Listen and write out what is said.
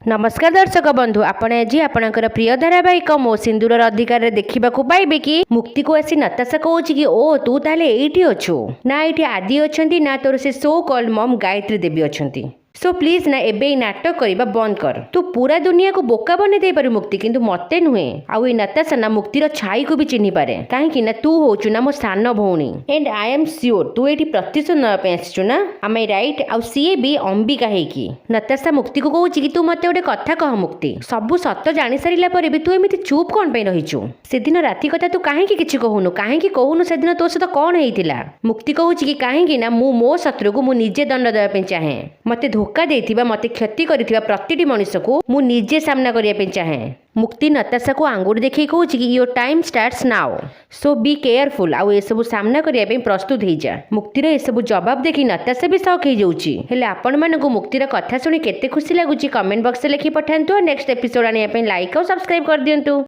नमस्कार दर्शक बंधु आपण आज आपणकर प्रिय धारावाहिक मो सिंदूर अधिकार देखा पाइबे कि मुक्ति को आसी नताशा कहूँ कि ओ तू ताले एठी अछु ना एठी आदि अछंती ना तोर से सो कॉल मम गायत्री देवी अछंती। सो प्लीज ना एबे नाटक करबा बंद कर। तू पूरा दुनिया को बोका बने दे पारू मुक्ति किंतु मते नुहे आउ ए नताशा ना मुक्तिर छाई को भी चिन्ही पारे काहेकि ना तू होचु ना मो सान भौणी एंड आई एम श्योर तू एठी प्रतिशोध न पे आछछु ना आम राइट आउ सीए भी अंबिका हेकी। नताशा मुक्ति को कहूची कि तू मते गोटे कथा कह मुक्ति सब सत जानि सारिला परे भी तू एमिति चुप कोन पे रहिछु सेदिन राति कथा तू काहेकि किछि कहूनु सेदिन तो सହିତ कोन हेइतिला। मुक्ति कहूची कि काहेकि ना मो शत्रु को मु निजे दंड देबा पे चाहे मते धोखा देथिबा मते क्षति करिथिबा प्रतिटी मनुष्य को मु निजे सामना करिया पे चाहे। मुक्ति नताशा को आंगुर देखै कहूँ कि your time starts now so be careful आउ ए सब सामना करिया पे प्रस्तुत हो जा। मुक्तिर ए सब जवाब देखि नताशा भी शॉक हो जाउची। हेले आपण मानकु मुक्तिर कथा सुनी केते खुशी लागुची कमेंट बॉक्स रे लिखि पठांतु। नेक्स्ट एपिसोड आनिया पे लाइक और सब्सक्राइब कर दियंतु।